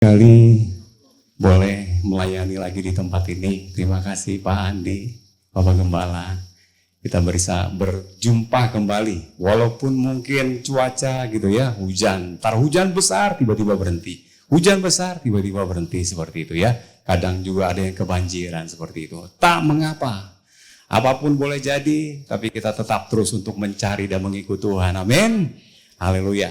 Kali boleh melayani lagi di tempat ini. Terima kasih Pak Andi, Bapak Gembala. Kita bisa berjumpa kembali. Walaupun mungkin cuaca gitu ya, hujan. Ntar hujan besar tiba-tiba berhenti. Hujan besar tiba-tiba berhenti seperti itu ya. Kadang juga ada yang kebanjiran seperti itu. Tak mengapa. Apapun boleh jadi, tapi kita tetap terus untuk mencari dan mengikuti Tuhan. Amin. Haleluya.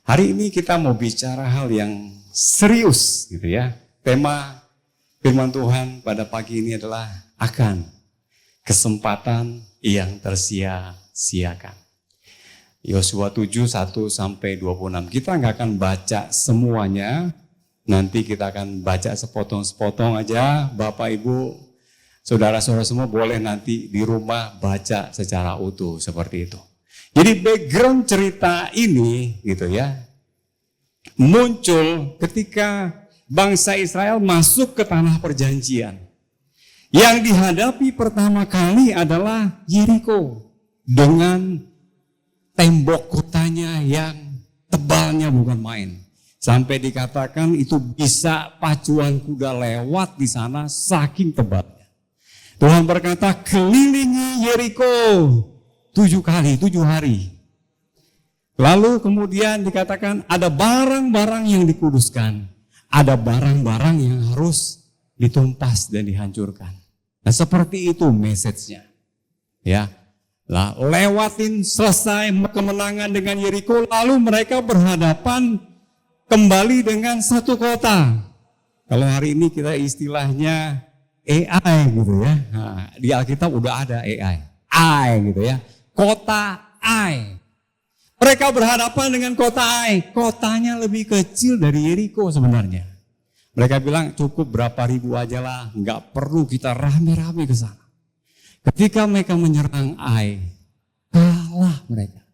Hari ini kita mau bicara hal yang serius gitu ya. Tema firman Tuhan pada pagi ini adalah akan kesempatan yang tersia-siakan. Yosua 7, 1-26. Kita nggak akan baca semuanya. Nanti kita akan baca sepotong-sepotong aja. Bapak, Ibu, saudara-saudara semua boleh nanti di rumah baca secara utuh seperti itu. Jadi background cerita ini gitu ya, muncul ketika bangsa Israel masuk ke tanah perjanjian. Yang dihadapi pertama kali adalah Yeriko dengan tembok kotanya yang tebalnya bukan main. Sampai dikatakan itu bisa pacuan kuda lewat di sana saking tebalnya. Tuhan berkata, kelilingi Yeriko 7 hari. Lalu kemudian dikatakan ada barang-barang yang dikuduskan. Ada barang-barang yang harus ditumpas dan dihancurkan. Nah seperti itu message-nya. Ya. Lah lewatin selesai kemenangan dengan Yeriko. Lalu mereka berhadapan kembali dengan satu kota. Kalau hari ini kita istilahnya AI gitu ya. Nah, di Alkitab udah ada AI gitu ya. Kota Ai. Mereka berhadapan dengan kota Ai. Kotanya lebih kecil dari Yeriko sebenarnya. Mereka bilang cukup berapa ribu aja lah. Enggak perlu kita rame-rame ke sana. Ketika mereka menyerang Ai, kalah mereka.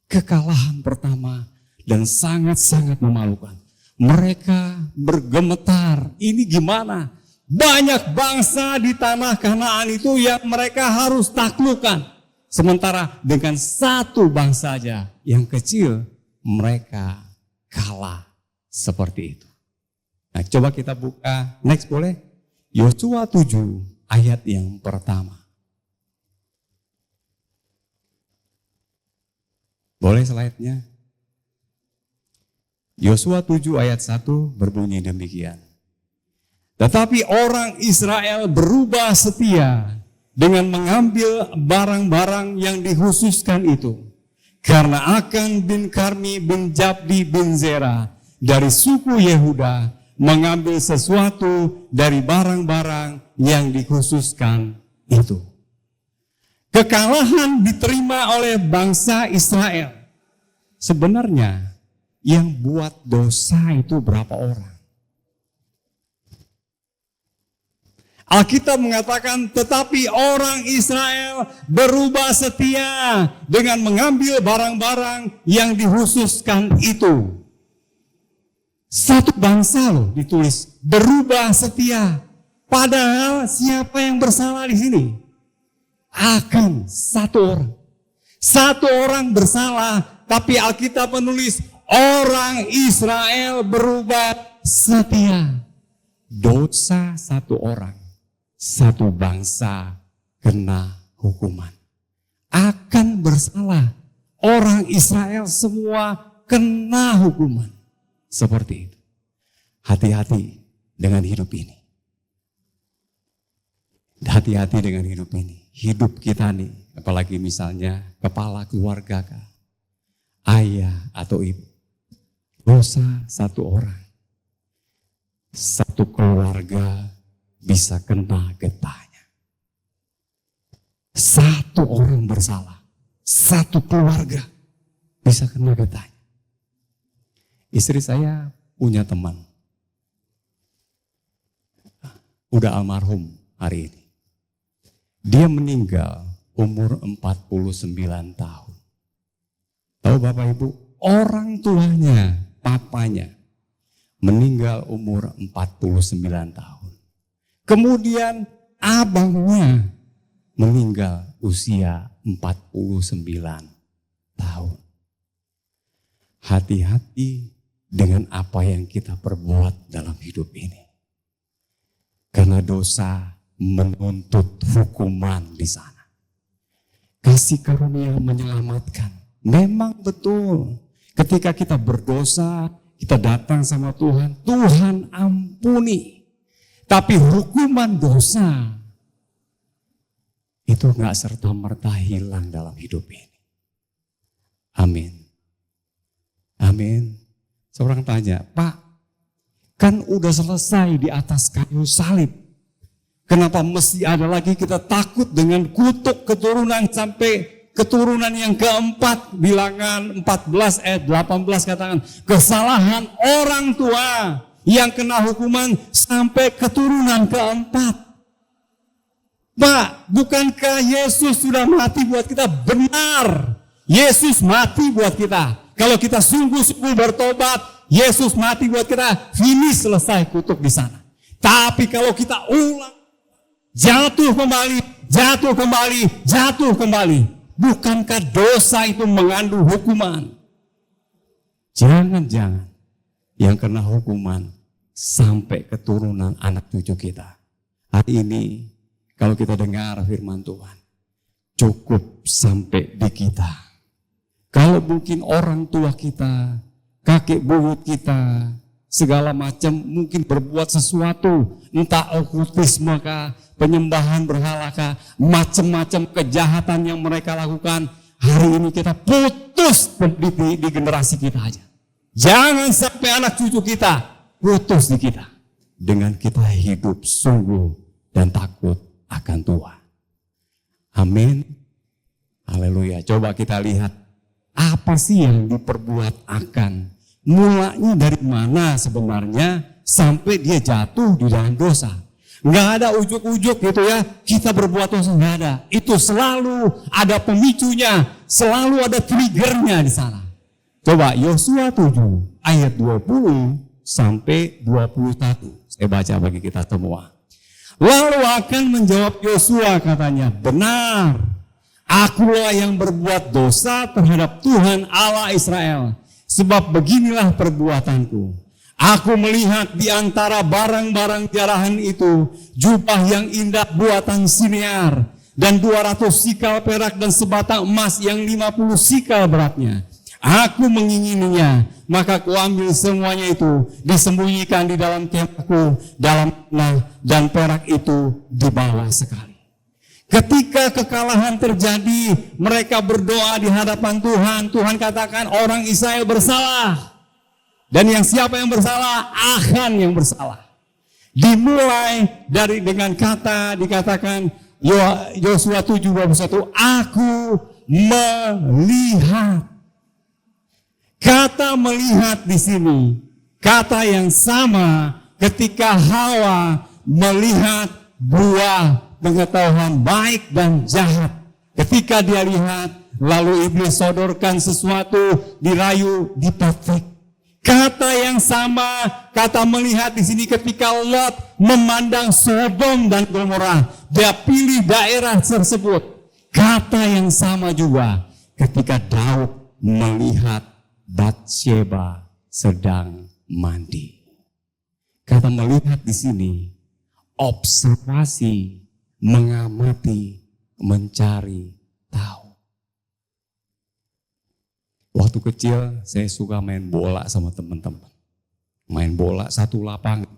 Kekalahan pertama dan sangat-sangat memalukan. Mereka bergemetar. Ini gimana? Banyak bangsa di tanah Kanaan itu yang mereka harus taklukkan. Sementara dengan satu bangsa saja yang kecil, mereka kalah seperti itu. Nah, coba kita buka, next boleh? Yosua 7 ayat yang pertama. Boleh slide-nya? Yosua 7 ayat 1 berbunyi demikian. Tetapi orang Israel berubah setia dengan mengambil barang-barang yang dikhususkan itu. Karena Akan bin Karmi bin Jabdi bin Zera dari suku Yehuda mengambil sesuatu dari barang-barang yang dikhususkan itu. Kekalahan diterima oleh bangsa Israel. Sebenarnya yang buat dosa itu berapa orang? Alkitab mengatakan, tetapi orang Israel berubah setia dengan mengambil barang-barang yang dikhususkan itu. Satu bangsa loh ditulis, berubah setia. Padahal siapa yang bersalah di sini? Akan satu orang. Satu orang bersalah, tapi Alkitab menulis, orang Israel berubah setia. Dosa satu orang. Satu bangsa kena hukuman. Akan bersalah. Orang Israel semua kena hukuman. Seperti itu. Hati-hati dengan hidup ini. Hati-hati dengan hidup ini. Hidup kita nih, apalagi misalnya kepala keluarga kah, ayah atau ibu. Dosa satu orang. Satu keluarga bisa kena getahnya. Satu orang bersalah, satu keluarga bisa kena getahnya. Istri saya punya teman, udah almarhum hari ini. Dia meninggal umur 49 tahun. Tahu Bapak Ibu, orang tuanya, papanya, meninggal umur 49 tahun. Kemudian abangnya meninggal usia 49 tahun. Hati-hati dengan apa yang kita perbuat dalam hidup ini. Karena dosa menuntut hukuman di sana. Kasih karunia menyelamatkan. Memang betul. Ketika kita berdosa, kita datang sama Tuhan, Tuhan ampuni. Tapi hukuman dosa itu gak serta-merta hilang dalam hidup ini. Amin. Amin. Seorang tanya, Pak, kan udah selesai di atas kayu salib. Kenapa mesti ada lagi kita takut dengan kutuk keturunan sampai keturunan yang keempat? Bilangan 14 ayat 18 katakan, kesalahan orang tua yang kena hukuman sampai keturunan keempat. Pak, bukankah Yesus sudah mati buat kita? Benar, Yesus mati buat kita. Kalau kita sungguh-sungguh bertobat, Yesus mati buat kita, finish, selesai kutuk di sana. Tapi kalau kita ulang, jatuh kembali, bukankah dosa itu mengandung hukuman? Jangan-jangan yang kena hukuman sampai keturunan anak cucu kita. Hari ini kalau kita dengar firman Tuhan, cukup sampai di kita. Kalau mungkin orang tua kita, kakek buyut kita, segala macam mungkin berbuat sesuatu, entah okultisme kah, penyembahan berhala kah, macam-macam kejahatan yang mereka lakukan, hari ini kita putus di generasi kita aja. Jangan sampai anak cucu kita putus di kita. Dengan kita hidup sungguh dan takut akan Tuhan. Amin. Haleluya. Coba kita lihat apa sih yang diperbuat akan. Mulanya dari mana sebenarnya sampai dia jatuh di dalam dosa. Nggak ada ujuk-ujuk gitu ya, kita berbuat dosa, nggak ada. Itu selalu ada pemicunya, selalu ada triggernya di sana. Coba Yosua 7 ayat 20 sampai 21. Saya baca bagi kita semua. Lalu akan menjawab Yosua, katanya, benar, akulah yang berbuat dosa terhadap Tuhan Allah Israel. Sebab beginilah perbuatanku. Aku melihat di antara barang-barang jarahan itu jubah yang indah buatan Sinear dan 200 sikal perak dan sebatang emas yang 50 sikal beratnya. Aku mengingininya, maka kuambil semuanya itu, disembunyikan di dalam kemahku, dalam tanah, dan perak itu dibawa sekali. Ketika kekalahan terjadi, mereka berdoa di hadapan Tuhan. Tuhan katakan orang Israel bersalah. Dan yang siapa yang bersalah? Achan yang bersalah. Dimulai dari dengan kata dikatakan Yosua 7:21, aku melihat. Kata melihat di sini, kata yang sama ketika Hawa melihat buah pengetahuan baik dan jahat. Ketika dia lihat, lalu iblis sodorkan sesuatu, dirayu, dipetik. Kata yang sama, kata melihat di sini ketika Lot memandang Sodom dan Gomora, dia pilih daerah tersebut. Kata yang sama juga ketika Daud melihat Batsheba sedang mandi. Kata melihat di sini, observasi, mengamati, mencari tahu. Waktu kecil saya suka main bola sama teman-teman. Main bola satu lapangan.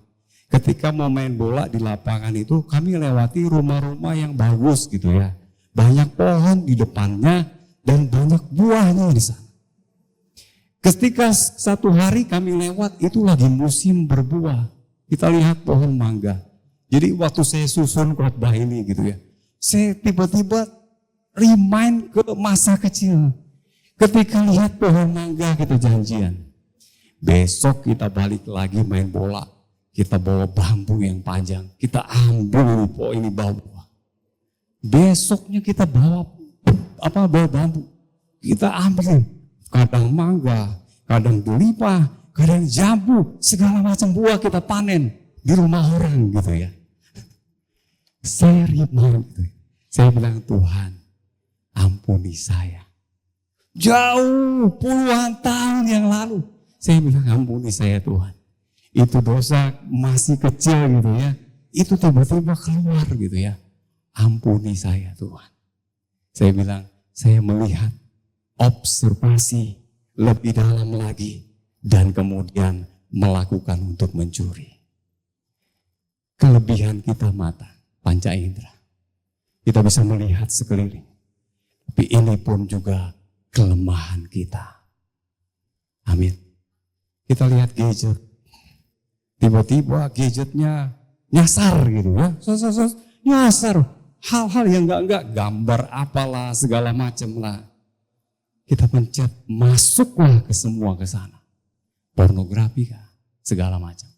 Ketika mau main bola di lapangan itu kami lewati rumah-rumah yang bagus gitu ya. Banyak pohon di depannya dan banyak buahnya di sana. Ketika satu hari kami lewat itu lagi musim berbuah. Kita lihat pohon mangga. Jadi waktu saya susun khotbah ini gitu ya. Saya tiba-tiba remind ke masa kecil. Ketika lihat pohon mangga kita janjian. Besok kita balik lagi main bola. Kita bawa bambu yang panjang. Kita ambil ini buah. Besoknya kita bawa bambu. Kita ambil. Kadang mangga, kadang delima, kadang jambu, segala macam buah kita panen di rumah orang gitu ya. Saya remind gitu. Saya bilang, Tuhan, ampuni saya. Jauh puluhan tahun yang lalu, Saya bilang, ampuni saya Tuhan. Itu dosa masih kecil gitu ya. Itu tiba-tiba keluar gitu ya. Ampuni saya Tuhan. Saya bilang, saya melihat observasi lebih dalam lagi. Dan kemudian melakukan untuk mencuri. Kelebihan kita mata, panca indera. Kita bisa melihat sekeliling. Tapi ini pun juga kelemahan kita. Amin. Kita lihat gadget. Tiba-tiba gadgetnya nyasar gitu ya. Nyasar. Hal-hal yang enggak, gambar apalah, segala macam lah. Kita pencet, masuklah ke semua ke sana. Pornografi kah? Segala macam.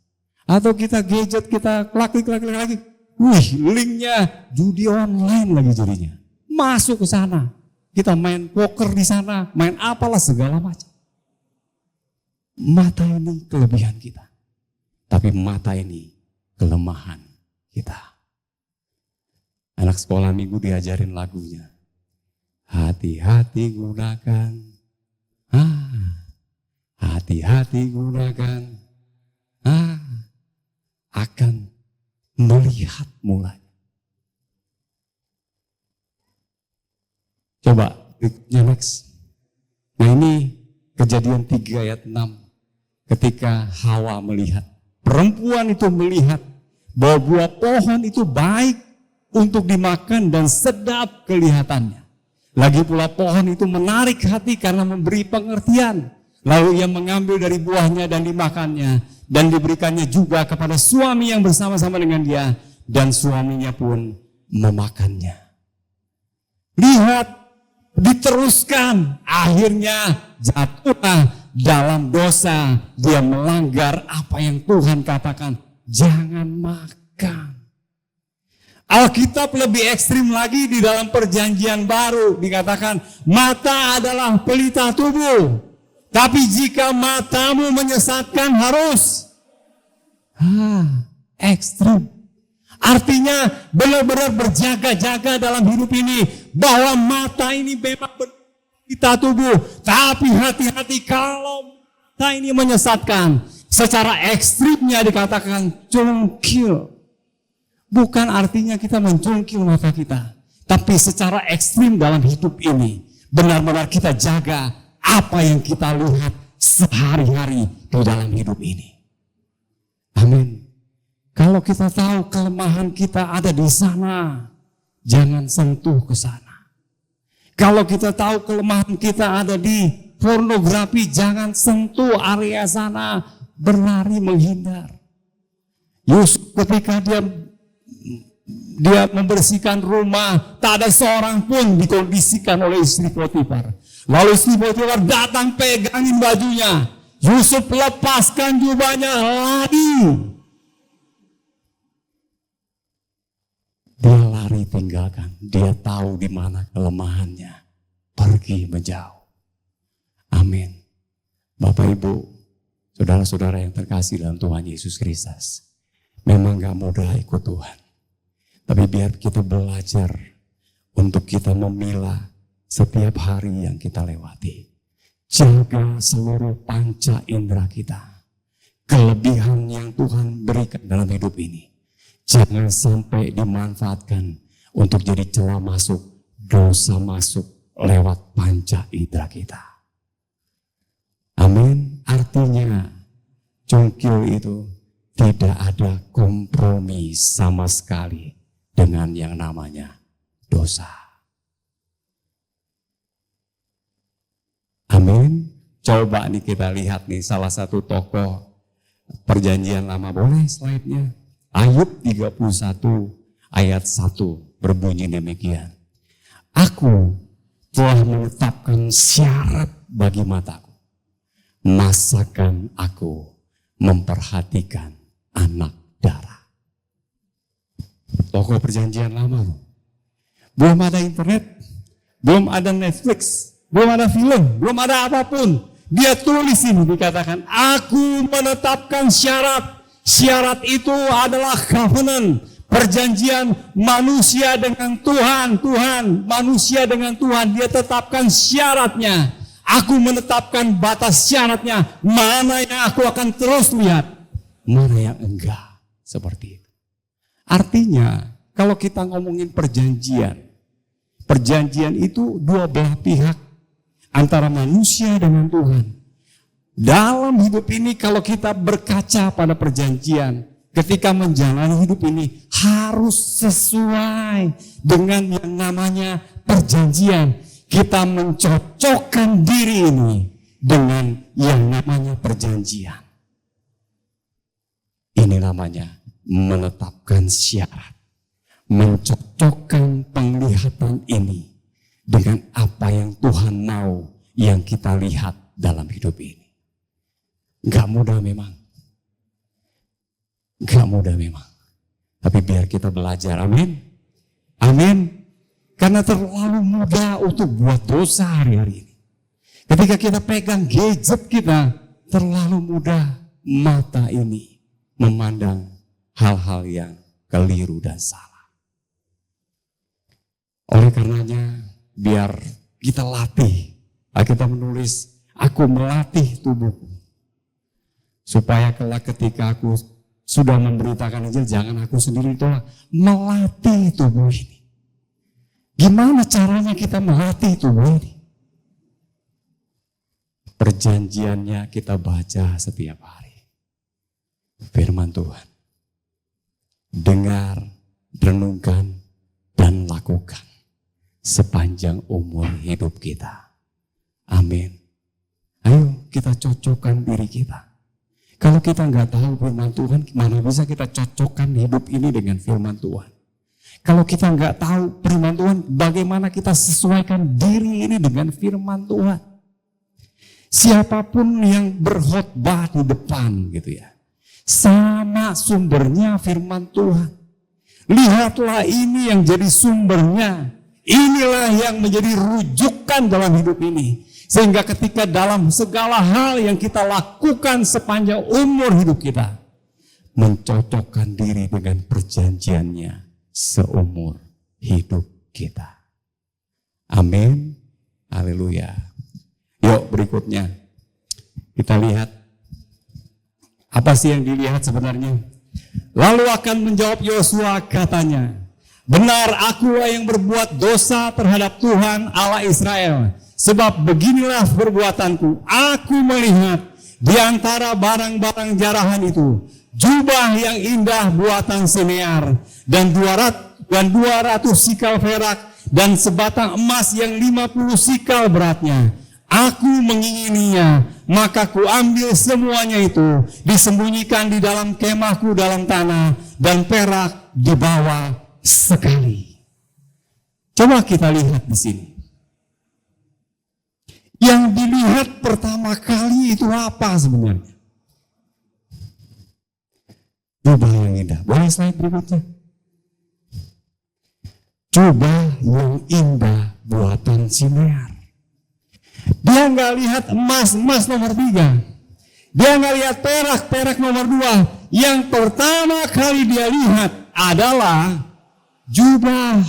Atau kita gadget, kita klik lagi. Wih, linknya judi online lagi jadinya. Masuk ke sana. Kita main poker di sana, main apalah segala macam. Mata ini kelebihan kita. Tapi mata ini kelemahan kita. Anak sekolah minggu diajarin lagunya. Hati-hati gunakan. Hati-hati gunakan. Akan melihat mulai. Coba next. Nah ini Kejadian 3 ayat 6. Ketika Hawa melihat. Perempuan itu melihat bahwa buah pohon itu baik untuk dimakan dan sedap kelihatannya. Lagi pula pohon itu menarik hati karena memberi pengertian. Lalu ia mengambil dari buahnya dan dimakannya. Dan diberikannya juga kepada suami yang bersama-sama dengan dia. Dan suaminya pun memakannya. Lihat, diteruskan. Akhirnya jatuhlah dalam dosa. Dia melanggar apa yang Tuhan katakan. Jangan makan. Alkitab lebih ekstrim lagi di dalam perjanjian baru. Dikatakan mata adalah pelita tubuh. Tapi jika matamu menyesatkan harus ekstrim. Artinya benar-benar berjaga-jaga dalam hidup ini. Bahwa mata ini memang pelita tubuh. Tapi hati-hati kalau mata ini menyesatkan. Secara ekstrimnya dikatakan cungkil. Bukan artinya kita mencungkil mata kita. Tapi secara ekstrim dalam hidup ini. Benar-benar kita jaga apa yang kita lihat sehari-hari di dalam hidup ini. Amin. Kalau kita tahu kelemahan kita ada di sana, jangan sentuh ke sana. Kalau kita tahu kelemahan kita ada di pornografi, jangan sentuh area sana, berlari menghindar. Yusuf ketika dia membersihkan rumah, tak ada seorang pun dikondisikan oleh istri Potifar. Lalu istri Potifar datang pegangin bajunya. Yusuf lepaskan jubahnya, lari. Dia lari tinggalkan. Dia tahu di mana kelemahannya. Pergi menjauh. Amin. Bapak Ibu, saudara-saudara yang terkasih dalam Tuhan Yesus Kristus. Memang gak mudah ikut Tuhan. Tapi biar kita belajar untuk kita memilah setiap hari yang kita lewati. Jaga seluruh panca indera kita. Kelebihan yang Tuhan berikan dalam hidup ini. Jangan sampai dimanfaatkan untuk jadi celah masuk, dosa masuk lewat panca indera kita. Amin. Artinya cungkil itu tidak ada kompromi sama sekali dengan yang namanya dosa. Amin. Coba nih kita lihat nih salah satu tokoh perjanjian lama. Boleh slide-nya? Ayub 31 ayat 1 berbunyi demikian. Aku telah menetapkan syarat bagi mataku. Masakan aku memperhatikan anak darah. Tokoh perjanjian lama. Belum ada internet, belum ada Netflix, belum ada film, belum ada apapun. Dia tulis ini dikatakan, aku menetapkan syarat. Syarat itu adalah covenant, perjanjian manusia dengan Tuhan. Tuhan, manusia dengan Tuhan, dia tetapkan syaratnya. Aku menetapkan batas syaratnya, mana yang aku akan terus lihat, mana yang enggak. Seperti itu. Artinya, kalau kita ngomongin perjanjian itu dua belah pihak antara manusia dengan Tuhan. Dalam hidup ini kalau kita berkaca pada perjanjian, ketika menjalani hidup ini harus sesuai dengan yang namanya perjanjian. Kita mencocokkan diri ini dengan yang namanya perjanjian. Ini namanya menetapkan syarat. Mencocokkan penglihatan ini dengan apa yang Tuhan mau yang kita lihat dalam hidup ini. Gak mudah memang. Gak mudah memang. Tapi biar kita belajar, amin. Amin. Karena terlalu mudah untuk buat dosa hari-hari ini. Ketika kita pegang gadget kita, terlalu mudah mata ini memandang hal-hal yang keliru dan salah. Oleh karenanya, biar kita latih, kita menulis, aku melatih tubuhku. Supaya kelak ketika aku sudah memberitakan Injil, jangan aku sendiri tolak, melatih tubuh ini. Gimana caranya kita melatih tubuh ini? Perjanjiannya kita baca setiap hari. Firman Tuhan. Dengar, renungkan, dan lakukan sepanjang umur hidup kita. Amin. Ayo kita cocokkan diri kita. Kalau kita nggak tahu firman Tuhan, mana bisa kita cocokkan hidup ini dengan firman Tuhan? Kalau kita nggak tahu firman Tuhan, bagaimana kita sesuaikan diri ini dengan firman Tuhan? Siapapun yang berkhotbah di depan gitu ya, sama sumbernya firman Tuhan. Lihatlah ini yang jadi sumbernya. Inilah yang menjadi rujukan dalam hidup ini. Sehingga ketika dalam segala hal yang kita lakukan sepanjang umur hidup kita, mencocokkan diri dengan perjanjiannya seumur hidup kita. Amin. Haleluya. Yuk berikutnya. Kita lihat. Apa sih yang dilihat sebenarnya? Lalu akan menjawab Yosua katanya, benar akulah yang berbuat dosa terhadap Tuhan Allah Israel. Sebab beginilah perbuatanku. Aku melihat di antara barang-barang jarahan itu jubah yang indah buatan Sinear dan 200 sikal perak dan sebatang emas yang 50 sikal beratnya. Aku mengingininya, maka ku ambil semuanya itu, disembunyikan di dalam kemahku dalam tanah, dan perak dibawa sekali. Coba kita lihat di sini. Yang dilihat pertama kali itu apa sebenarnya? Jubah yang indah. Boleh slide berikutnya? Jubah yang indah buatan Sinear. Dia nggak lihat emas nomor 3. Dia nggak lihat perak nomor 2. Yang pertama kali dia lihat adalah jubah.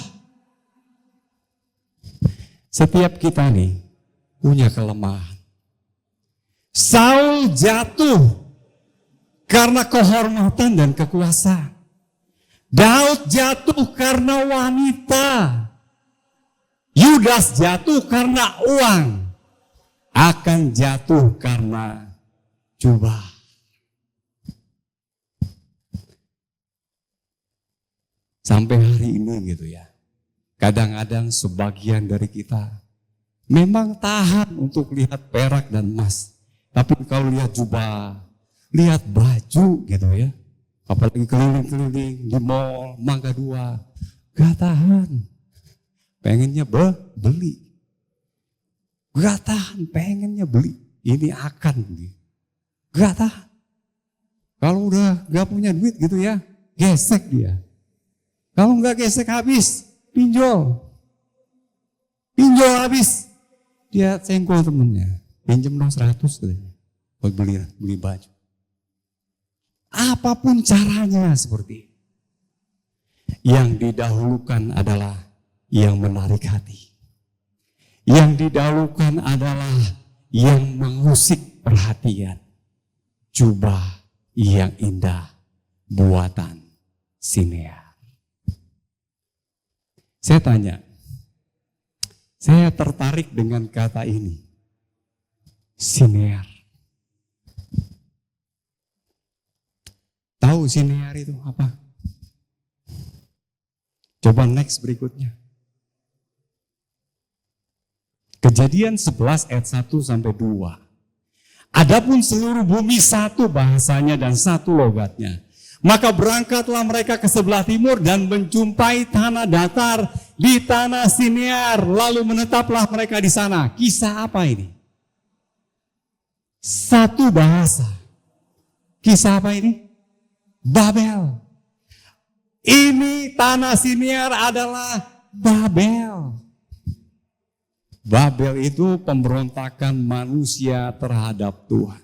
Setiap kita nih punya kelemahan. Saul jatuh karena kehormatan dan kekuasaan. Daud jatuh karena wanita. Yudas jatuh karena uang. Akan jatuh karena jubah. Sampai hari ini gitu ya. Kadang-kadang sebagian dari kita memang tahan untuk lihat perak dan emas. Tapi kalau lihat jubah, lihat baju gitu ya. Apalagi keliling-keliling di mall, Mangga 2. Gak tahan. Pengennya beli. Gak tahan, pengennya beli. Ini akan beli. Gak tahan. Kalau udah gak punya duit gitu ya, gesek dia. Kalau gak gesek habis, pinjol. Pinjol habis. Dia cengkol temennya. Pinjem dong 100 katanya. Buat beli baju. Apapun caranya seperti itu. Yang didahulukan adalah yang menarik hati. Yang didahulukan adalah yang mengusik perhatian, jubah yang indah buatan Sinear. Saya tanya, saya tertarik dengan kata ini, Sinear. Tahu Sinear itu apa? Coba next berikutnya. Kejadian 11 ayat 1 sampai 2. Adapun seluruh bumi satu bahasanya dan satu logatnya. Maka berangkatlah mereka ke sebelah timur dan menjumpai tanah datar di tanah Sinear. Lalu menetaplah mereka di sana. Kisah apa ini? Satu bahasa. Kisah apa ini? Babel. Ini tanah Sinear adalah Babel. Babel itu pemberontakan manusia terhadap Tuhan.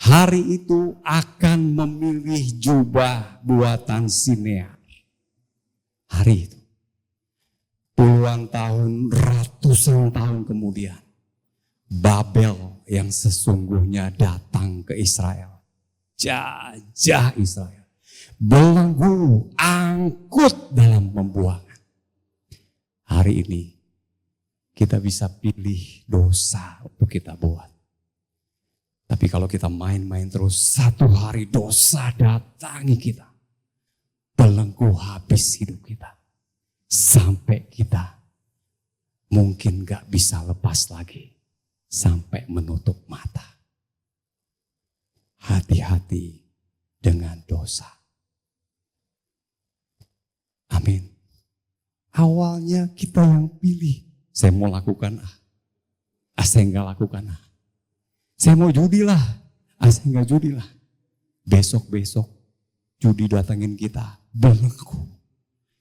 Hari itu akan memilih jubah buatan Sinear. Hari itu. Puluhan tahun, ratusan tahun kemudian. Babel yang sesungguhnya datang ke Israel. Jajah Israel. Belenggu, angkut dalam pembuangan. Hari ini kita bisa pilih dosa untuk kita buat. Tapi kalau kita main-main terus, satu hari dosa datangi kita. Belenggu habis hidup kita. Sampai kita mungkin gak bisa lepas lagi. Sampai menutup mata. Hati-hati dengan dosa. Amin. Awalnya kita yang pilih. Saya mau lakukan A. Saya enggak lakukan A. Saya mau judi lah. Saya enggak judi lah. Besok-besok judi datangin kita. Belenggu.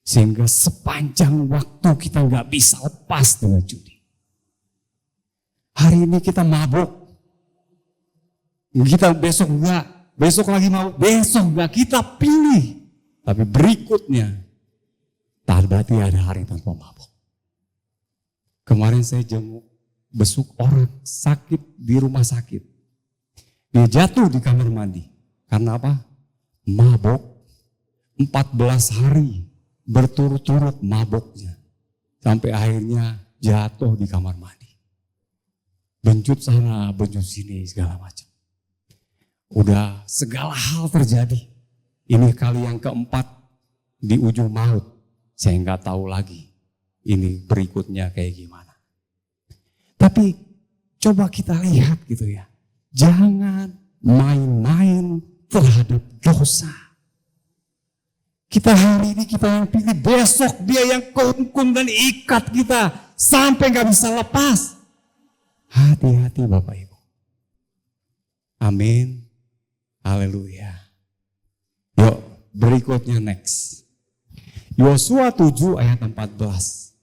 Sehingga sepanjang waktu kita enggak bisa lepas dengan judi. Hari ini kita mabuk. Kita besok enggak. Besok lagi mabuk. Besok enggak. Kita pilih. Tapi berikutnya. Tak berarti ada hari tanpa mabuk. Kemarin saya jenguk besuk orang sakit di rumah sakit. Dia jatuh di kamar mandi. Karena apa? Mabok. 14 hari berturut-turut maboknya. Sampai akhirnya jatuh di kamar mandi. Bencut sana, bencut sini, segala macam. Udah segala hal terjadi. Ini kali yang keempat di ujung maut. Saya nggak tahu lagi. Ini berikutnya kayak gimana. Tapi coba kita lihat gitu ya. Jangan main-main terhadap dosa. Kita hari ini kita yang pilih, besok dia yang kehukum dan ikat kita. Sampai gak bisa lepas. Hati-hati Bapak Ibu. Amin. Haleluya. Yuk berikutnya next. Yosua 7 ayat 14.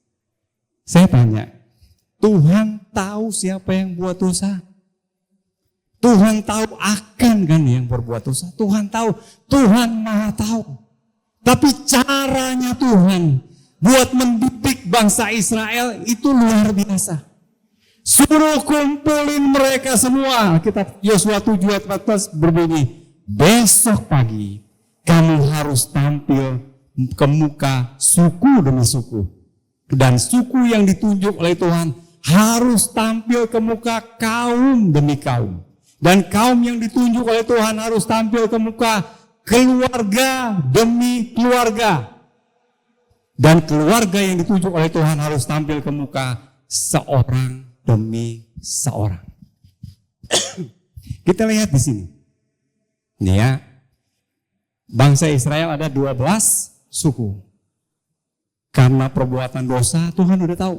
Saya tanya, Tuhan tahu siapa yang buat dosa? Tuhan tahu akan kan yang berbuat dosa? Tuhan tahu, Tuhan maha tahu. Tapi caranya Tuhan buat mendidik bangsa Israel itu luar biasa. Suruh kumpulin mereka semua. Kitab Yosua 7 ayat 14 berbunyi, besok pagi kamu harus tampil ke muka suku demi suku. Dan suku yang ditunjuk oleh Tuhan harus tampil ke muka kaum demi kaum. Dan kaum yang ditunjuk oleh Tuhan harus tampil ke muka keluarga demi keluarga. Dan keluarga yang ditunjuk oleh Tuhan harus tampil ke muka seorang demi seorang. Kita lihat di sini. Ini ya. Bangsa Israel ada 12 suku. Karena perbuatan dosa Tuhan udah tahu.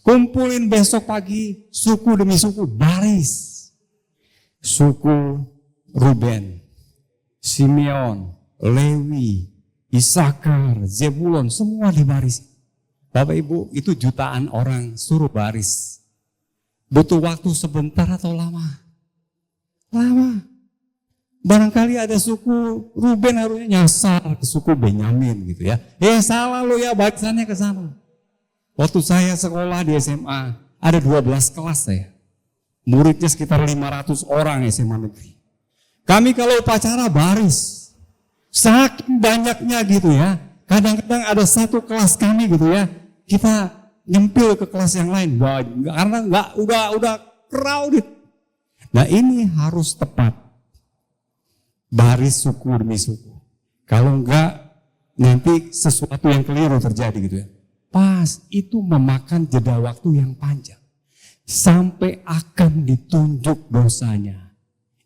Kumpulin besok pagi suku demi suku, baris. Suku Ruben, Simeon, Lewi, Isakar, Zebulon, semua dibaris. Bapak Ibu, itu jutaan orang suruh baris. Butuh waktu sebentar atau lama? Lama. Barangkali ada suku Ruben harusnya nyasar ke suku Benyamin gitu ya. Salah lo ya, barisannya ke sana. Waktu saya sekolah di SMA, ada 12 kelas saya. Muridnya sekitar 500 orang SMA negeri. Kami kalau upacara baris, saking banyaknya gitu ya. Kadang-kadang ada satu kelas kami gitu ya, kita nyempil ke kelas yang lain, karena udah crowded. Nah ini harus tepat, baris suku demi suku. Kalau enggak nanti sesuatu yang keliru terjadi gitu ya. Pas itu memakan jeda waktu yang panjang. Sampai akan ditunjuk dosanya.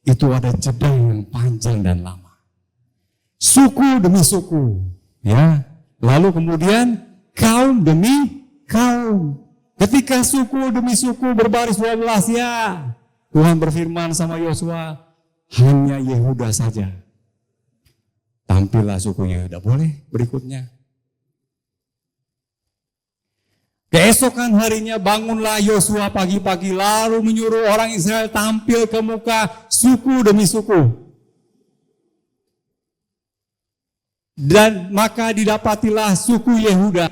Itu ada jeda yang panjang dan lama. Suku demi suku. Ya. Lalu kemudian kaum demi kaum. Ketika suku demi suku berbaris 12 ya. Tuhan berfirman sama Yosua, hanya Yehuda saja. Tampillah suku Yehuda. Boleh berikutnya. Keesokan harinya bangunlah Yosua pagi-pagi lalu menyuruh orang Israel tampil ke muka suku demi suku. Dan maka didapatilah suku Yehuda.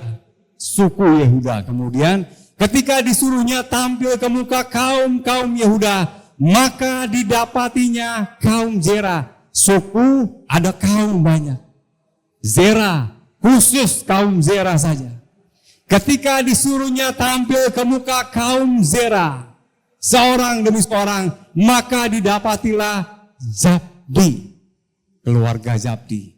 Suku Yehuda. Kemudian ketika disuruhnya tampil ke muka kaum Yehuda, maka didapatinya kaum Zera. Suku ada kaum banyak. Zera, khusus kaum Zera saja. Ketika disuruhnya tampil ke muka kaum Zera, seorang demi seorang, maka didapatilah Zabdi, keluarga Zabdi.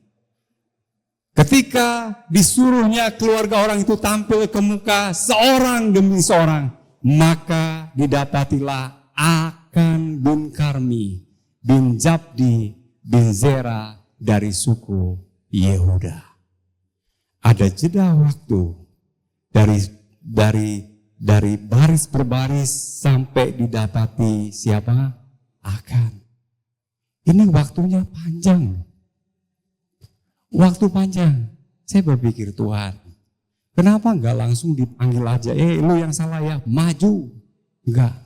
Ketika disuruhnya keluarga orang itu tampil ke muka seorang demi seorang, maka didapatilah Akan bin Karmi bin Zabdi bin Zera dari suku Yehuda. Ada jeda waktu dari baris per baris sampai didapati siapa? Akan. Ini waktunya panjang. Waktu panjang. Saya berpikir Tuhan, kenapa enggak langsung dipanggil aja? Lu yang salah ya, maju. Enggak.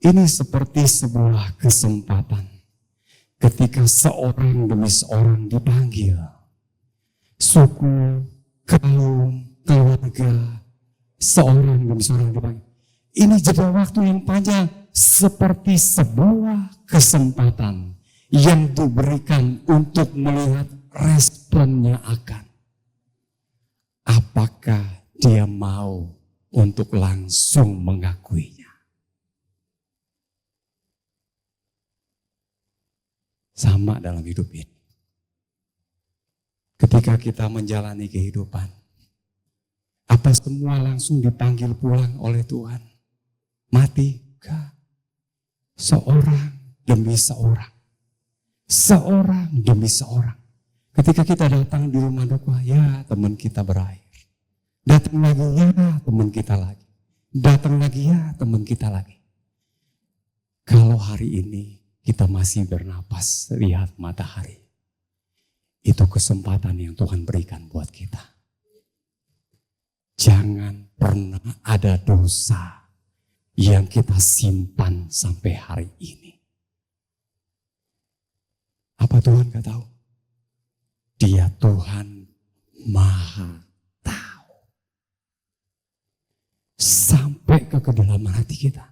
Ini seperti sebuah kesempatan. Ketika seorang demi seorang dipanggil. Suku, kaum, keluarga, seorang demi seorang dipanggil. Ini jeda waktu yang panjang seperti sebuah kesempatan yang diberikan untuk melihat responnya Akan. Apakah dia mau untuk langsung mengakuinya? Sama dalam hidup ini. Ketika kita menjalani kehidupan, apa semua langsung dipanggil pulang oleh Tuhan? Mati? Enggak. Seorang demi seorang. Seorang demi seorang. Ketika kita datang di rumah duka, ya teman kita berakhir. Datang lagi, ya teman kita lagi. Datang lagi, ya teman kita lagi. Kalau hari ini kita masih bernapas, lihat matahari. Itu kesempatan yang Tuhan berikan buat kita. Jangan pernah ada dosa yang kita simpan sampai hari ini. Apa Tuhan gak tahu? Dia Tuhan Maha tahu. Sampai ke kedalaman hati kita.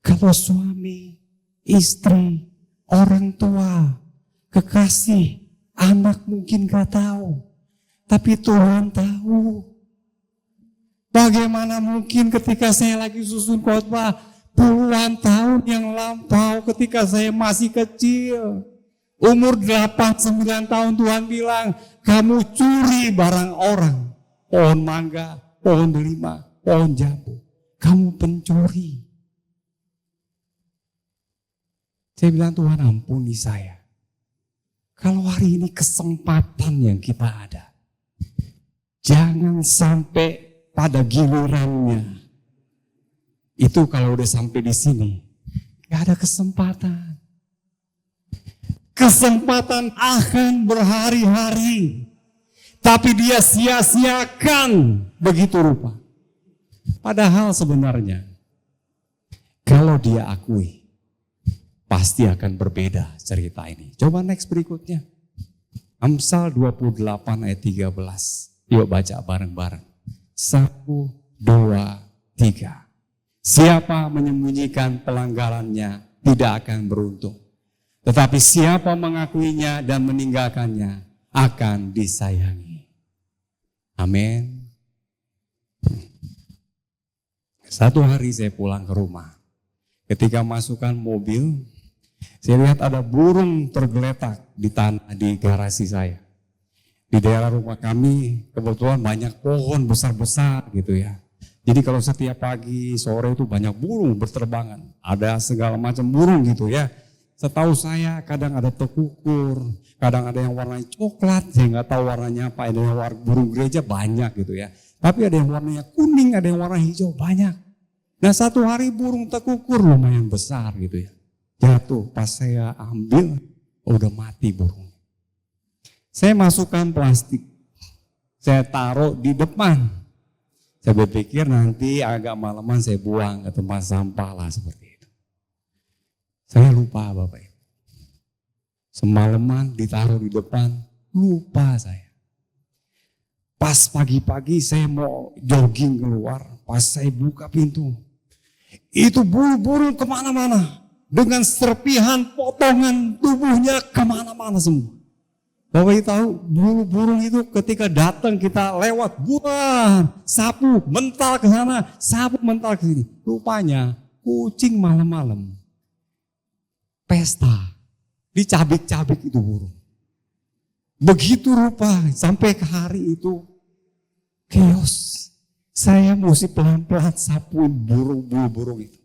Kalau suami, istri, orang tua, kekasih, anak mungkin gak tahu. Tapi Tuhan tahu. Bagaimana mungkin ketika saya lagi susun khotbah puluhan tahun yang lampau ketika saya masih kecil. Umur 8-9 tahun Tuhan bilang, kamu curi barang orang. Pohon mangga, pohon delima, pohon jambu. Kamu pencuri. Saya bilang, Tuhan ampuni saya. Kalau hari ini kesempatan yang kita ada. Jangan sampai pada gilirannya. Itu kalau udah sampai di sini, gak ada kesempatan. Kesempatan akan berhari-hari. Tapi dia sia-siakan begitu rupa. Padahal sebenarnya, kalau dia akui, pasti akan berbeda cerita ini. Coba next berikutnya. Amsal 28 ayat 13. Yuk baca bareng-bareng. 1, 2, 3. Siapa menyembunyikan pelanggarannya tidak akan beruntung. Tetapi siapa mengakuinya dan meninggalkannya akan disayangi. Amin. Satu hari saya pulang ke rumah. Ketika masukkan mobil, saya lihat ada burung tergeletak di tanah di garasi saya. Di daerah rumah kami kebetulan banyak pohon besar-besar gitu ya. Jadi kalau setiap pagi, sore itu banyak burung berterbangan. Ada segala macam burung gitu ya. Setahu saya kadang ada tekukur, kadang ada yang warnanya coklat, saya nggak tahu warnanya apa. Ada yang warna burung gereja banyak gitu ya. Tapi ada yang warnanya kuning, ada yang warna hijau banyak. Nah satu hari burung tekukur lumayan besar gitu ya. Jatuh, pas saya ambil, udah mati burung. Saya masukkan plastik, saya taruh di depan. Saya berpikir nanti agak malaman saya buang ke tempat sampah lah seperti itu. Saya lupa Bapak Ibu. Semalaman ditaruh di depan, lupa saya. Pas pagi-pagi saya mau jogging keluar, pas saya buka pintu. Itu burung kemana-mana. Dengan serpihan potongan tubuhnya kemana-mana semua. Bapak Ibu tahu burung itu ketika datang kita lewat buang, sapu mental ke sana, sapu mental ke sini. Rupanya kucing malam-malam pesta, dicabik-cabik itu burung. Begitu rupa sampai ke hari itu chaos. Saya mesti pelan-pelan sapuin burung itu.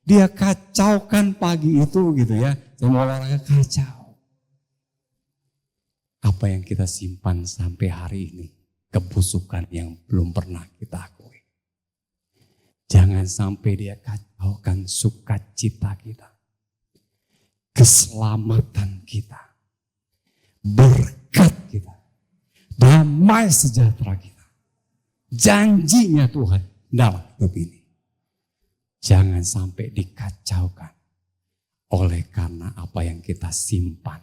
Dia kacaukan pagi itu gitu ya. Saya mau olahraga kacau. Apa yang kita simpan sampai hari ini? Kebusukan yang belum pernah kita akui. Jangan sampai dia kacaukan sukacita kita. Keselamatan kita. Berkat kita. Damai sejahtera kita. Janjinya Tuhan dalam hidup ini. Jangan sampai dikacaukan oleh karena apa yang kita simpan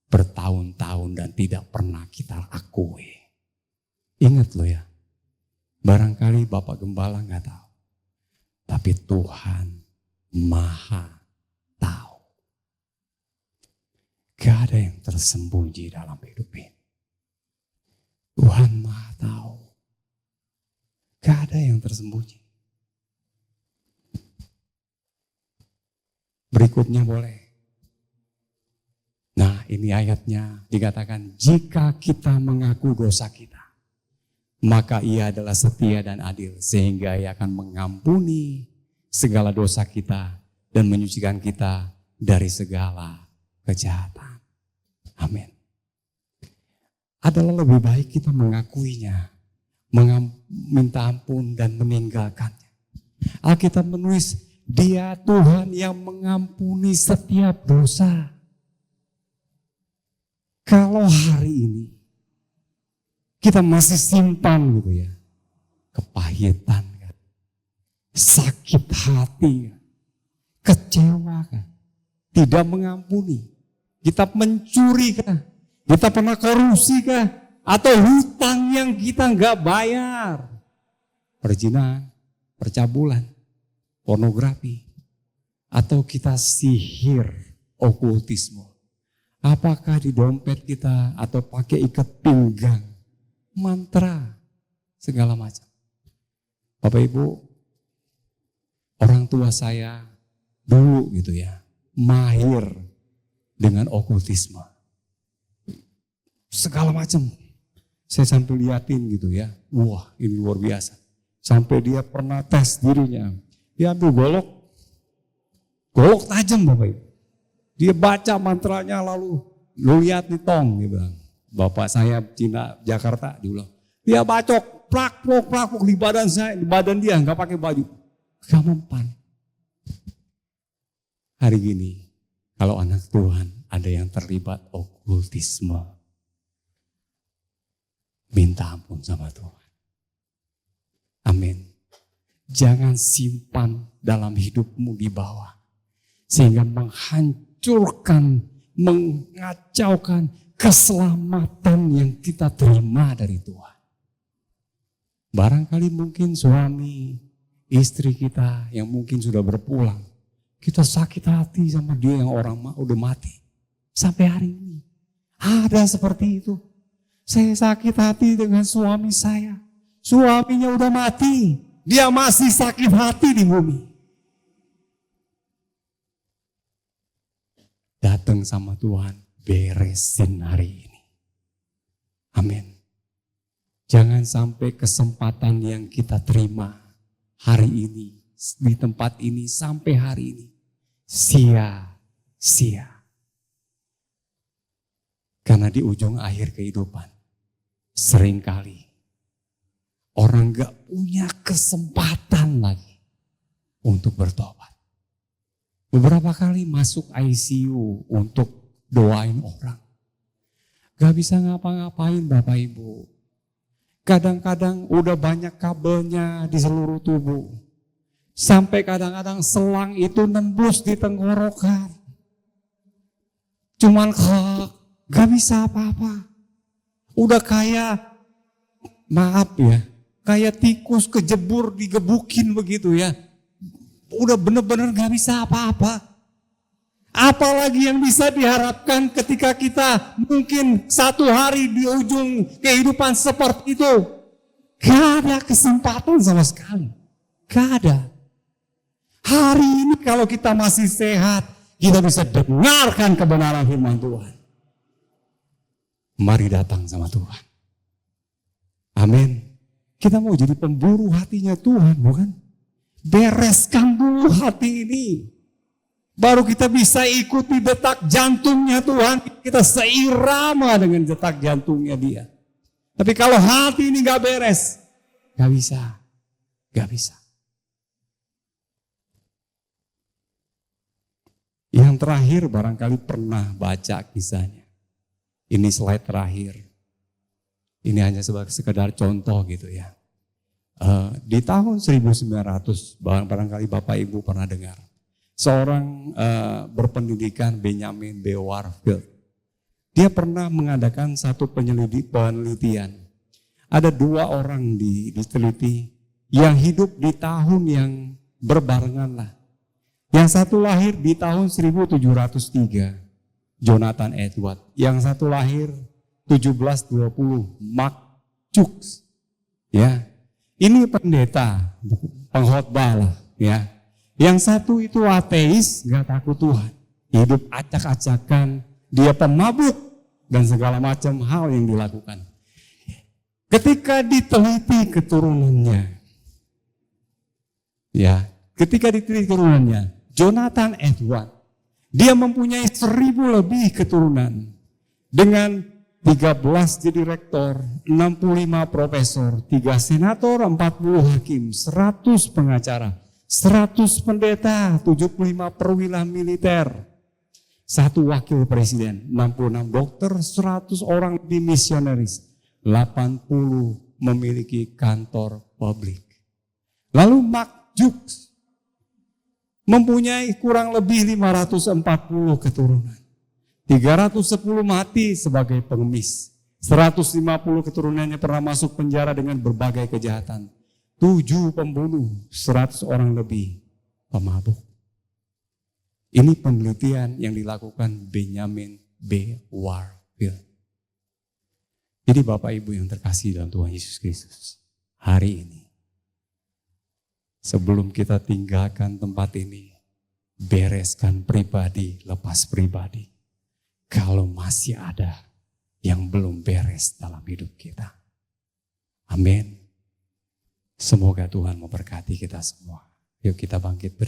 bertahun-tahun dan tidak pernah kita akui. Ingat loh ya, barangkali Bapak Gembala nggak tahu, tapi Tuhan Maha tahu. Gak ada yang tersembunyi dalam hidup ini. Tuhan Maha tahu. Gak ada yang tersembunyi. Berikutnya boleh. Nah ini ayatnya dikatakan jika kita mengaku dosa kita. Maka ia adalah setia dan adil sehingga ia akan mengampuni segala dosa kita dan menyucikan kita dari segala kejahatan. Amin. Adalah lebih baik kita mengakuinya, minta ampun dan meninggalkannya. Alkitab menulis Dia Tuhan yang mengampuni setiap dosa. Kalau hari ini kita masih simpan gitu ya, kepahitan kan, sakit hati kan, kecewa kan, tidak mengampuni, kita mencuri kan, kita pernah korupsi kan, atau hutang yang kita nggak bayar, perzinahan, percabulan, pornografi, atau kita sihir, okultisme. Apakah di dompet kita atau pakai ikat pinggang, mantra, segala macam. Bapak Ibu, orang tua saya dulu gitu ya, mahir dengan okultisme. Segala macam. Saya sampai liatin gitu ya, wah ini luar biasa. Sampai dia pernah tes dirinya. Dia ambil golok tajam Bapak Ibu. Dia baca mantranya lalu, lu lihat nih tong, dia bilang. Bapak saya Cina Jakarta, dia bilang. Dia bacok, plak di badan saya, di badan dia nggak pakai baju. Gak mempan. Hari gini, kalau anak Tuhan ada yang terlibat okultisme, minta ampun sama Tuhan. Amin. Jangan simpan dalam hidupmu di bawah. Sehingga menghancurkan, mengacaukan keselamatan yang kita terima dari Tuhan. Barangkali mungkin suami, istri kita yang mungkin sudah berpulang. Kita sakit hati sama dia yang orang udah mati. Sampai hari ini. Ada seperti itu. Saya sakit hati dengan suami saya. Suaminya udah mati. Dia masih sakit hati di bumi. Datang sama Tuhan, beresin hari ini. Amin. Jangan sampai kesempatan yang kita terima hari ini, di tempat ini sampai hari ini, sia-sia. Karena di ujung akhir kehidupan, seringkali orang gak punya kesempatan lagi untuk bertobat. Beberapa kali masuk ICU untuk doain orang. Gak bisa ngapa-ngapain Bapak Ibu. Kadang-kadang udah banyak kabelnya di seluruh tubuh. Sampai kadang-kadang selang itu nembus di tenggorokan. Cuman gak bisa apa-apa. Udah kayak, maaf ya, kayak tikus kejebur digebukin begitu ya. Udah bener-bener gak bisa apa-apa. Apalagi yang bisa diharapkan ketika kita mungkin satu hari di ujung kehidupan seperti itu. Gak ada kesempatan sama sekali. Gak ada. Hari ini kalau kita masih sehat, kita bisa dengarkan kebenaran firman Tuhan. Mari datang sama Tuhan. Amin. Kita mau jadi pemburu hatinya Tuhan, bukan? Bereskan dulu hati ini. Baru kita bisa ikuti detak jantungnya Tuhan. Kita seirama dengan detak jantungnya dia. Tapi kalau hati ini gak beres, gak bisa. Gak bisa. Yang terakhir barangkali pernah baca kisahnya. Ini slide terakhir. Ini hanya sebagai sekedar contoh gitu ya. Di tahun 1900, barangkali Bapak Ibu pernah dengar. Seorang berpendidikan Benjamin B. Warfield. Dia pernah mengadakan satu penelitian. Ada 2 orang diteliti yang hidup di tahun yang berbarengan lah. Yang satu lahir di tahun 1703, Jonathan Edwards. Yang satu lahir 1720, Mark Jukes. Ya, ini pendeta, pengkhotbah lah ya. Yang satu itu ateis, gak takut Tuhan. Hidup acak-acakan, dia pemabuk, dan segala macam hal yang dilakukan. Ketika diteliti keturunannya, Jonathan Edwards, dia mempunyai 1000 lebih keturunan. Dengan 13 jadi rektor, 65 profesor, 3 senator, 40 hakim, 100 pengacara. 100 pendeta, 75 perwira militer, 1 wakil presiden, 66 dokter, 100 orang di misionaris, 80 memiliki kantor publik. Lalu Mark Jukes mempunyai kurang lebih 540 keturunan. 310 mati sebagai pengemis. 150 keturunannya pernah masuk penjara dengan berbagai kejahatan. 7 pembunuh, 100 orang lebih pemabuk. Ini penelitian yang dilakukan Benjamin B. Warfield. Jadi Bapak Ibu yang terkasih dalam Tuhan Yesus Kristus, hari ini, sebelum kita tinggalkan tempat ini, bereskan pribadi, lepas pribadi. Kalau masih ada yang belum beres dalam hidup kita. Amin. Semoga Tuhan memberkati kita semua. Yuk kita bangkit berdiri.